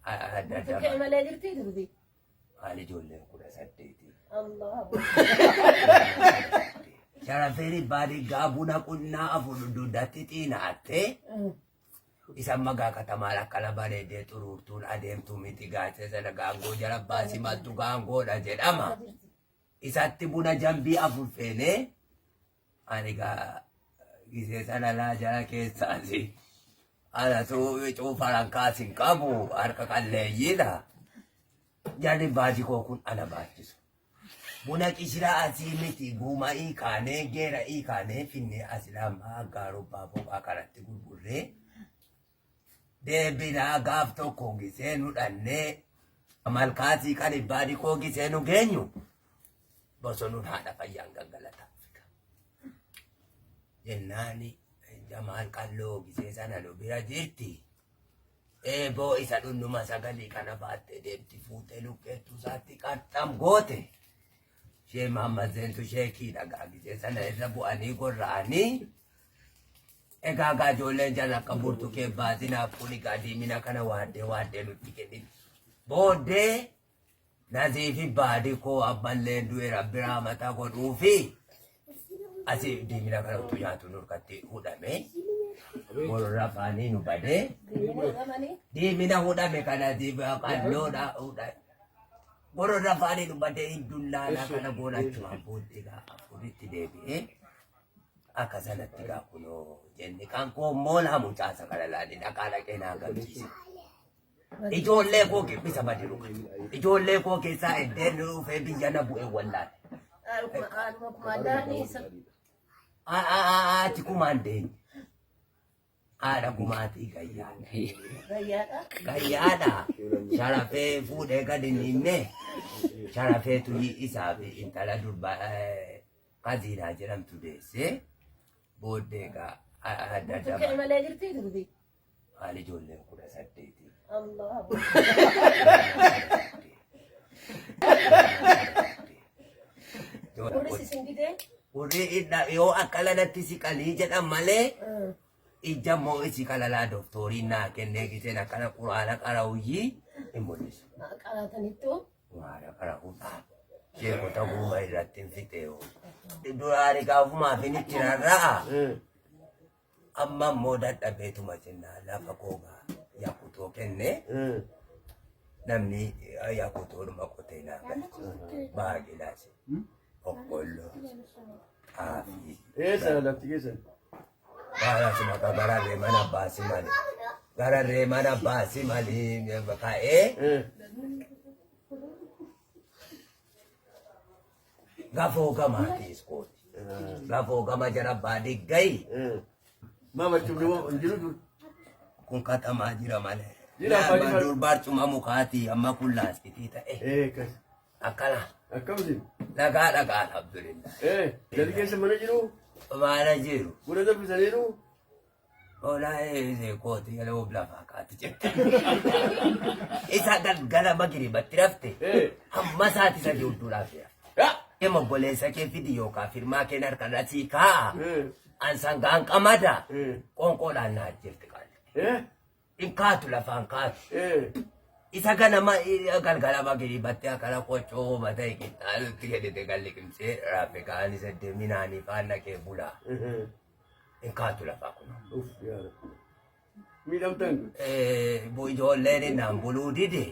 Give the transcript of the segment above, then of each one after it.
Kaya malee jirti duubi. Maali ijoolleen 18. Allah. Sharafeeri baadiyyaa buna qunnaa afur duddaatti xiinaattee isa magaa katamaa akkana bareedee xuruurtuun adeemtu miti gaachee sana gaangoo jala baasii maltu gaangoodha jedhama. Isatti buna jambii afur feenee ani gisee sana laa jala keessaasi. Ana cuufaran kaasin qabu harka qalleeyyiidha. Jarri baadii koo kun ana baachisu. Buna qishiraa asii miti guuma'ii kaanee geera'ii kaanee finnee asilamaa gaaruu baaboo kanatti gurgurree deebinaa gaaf tokko gisee nu dhannee malkaasii kan baadii koo gisee nu geenyu bosonuun haadha fayyaan gangalata jennaani Jamaal qalloo gisee sana nu bira jirti. Eeboo isa dhunnuma sagalii kana baattee deemti fuutee luqqeettuu isaatti qaxxam goote. Shee Mahammad Zeentu sheekii dhagaa gisee sana irra bu'anii gorra'anii. Egaa ijoolleen jala akka burtuqee baasinaaf kuni diimina kana waaddee nutti kennin. Booddee Naziifi baadii koo abballee du'e rabbi raamataa godhuufi asii diimina kana utuu nyaatu nurkatti hudhame. Warra afaanii nu badee. Diimina hudhame kana qalloodha hudhame. Warra afaanii nu badee hiddullaala kana goonachumaan booddee afuritti deebi'ee akka sanatti kunoo jenne kan koo moolaa mucaasa kana laali dhaqaa dhaqee naa gamsiise. Ijoollee koo kibbisa badiru kan. Ijoollee koo keessaa eddeen dhufee biyya na bu'ee wallaale. Ati kumaandeen. Haadha gumaatii gayyaadha. Gayyaadha. Sharafee fuudhee gadi ninnee. Sharafeetu isaa fi intala durbaa kaziinaa jedhamtu deessee. Booddee adda adda. Kaya malee jirti duubi. Maali ijoolleen 18. Allah. Urri sisingitee? Urri yoo akkalanatti siqalii jedhan malee ija moo isi kalalaa doktoriin naa kennee giseen akkana quraana qara'uyyii hin mul'isu. Qaraatanittoo? Quraana qara'uudha. Sheekota guuma irratti hin fixee'u. Duraanii gaafumaaf hin itti rarra'a. Amma immoo dadhabeetuma jennaa lafa koogaa yaakutoo kennee namni yaakutoodhuma qotee naa galche. Baaqilaas. Boqqolloo. Xaafii. Eessa lafti keessan? Baay'asuma gararree mana baasi malee. Gararree mana baasi malee ka'ee. Gafoo gamaatis kooti. Gafoo gama jara baadii gayi. Mama cuma jiru kun katamaa jira malee. Jira Nama durbaarcuma mukaatii amma kun laastitii ta'e. kas. Akkana. Akkamitti? Dhagaa alhamdulillah. Gadi keessa mana jiru? Maana jiru. Buna danfisaniiru? Olaa kooti yeroo lafaa kaati jette. Isa galgala magiri batti rafte. Hamma isaati isa jiruudhaaf yaa. Ema boleessa kee fidi yookaan firmaa kee harkaan asii kaa'a. Ansangaan qamada. Qonqoodhaan naa jirti qaali. In kaatu lafaan kaatu. Isa ganama galgala magiri batti akkana qochoo mataa qixxaalutti jedhete galli qimsee raafe ka'anii saddeet minaanii faana kee bulaa. In kaatu lafaa kun. Miidhamtan? Ijoolleen innaan buluu dide.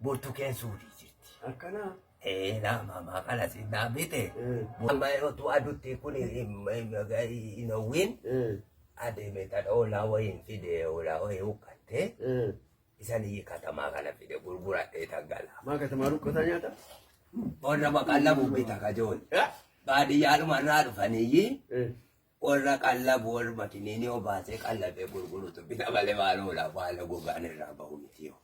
Burtuqeen suurii jirti. Akkana? Nama makala sinna bite. Amma otu adutti kun hin hawwin. Adeeme tan oolaa wayiin fide oolaa wayii huqqatte. Isanii katamaa kana fide gurguradhee tangala. Maa katamaa ruqqataa nyaata? Warra maqallabu bita kajool. Baadiyyaadhuma irraa dhufaniyyii. Warra qallabu warra makiniinii obaasee qallabee gurgurutu bita malee waan oolaa waan gogaan irraa bahu miti yoo.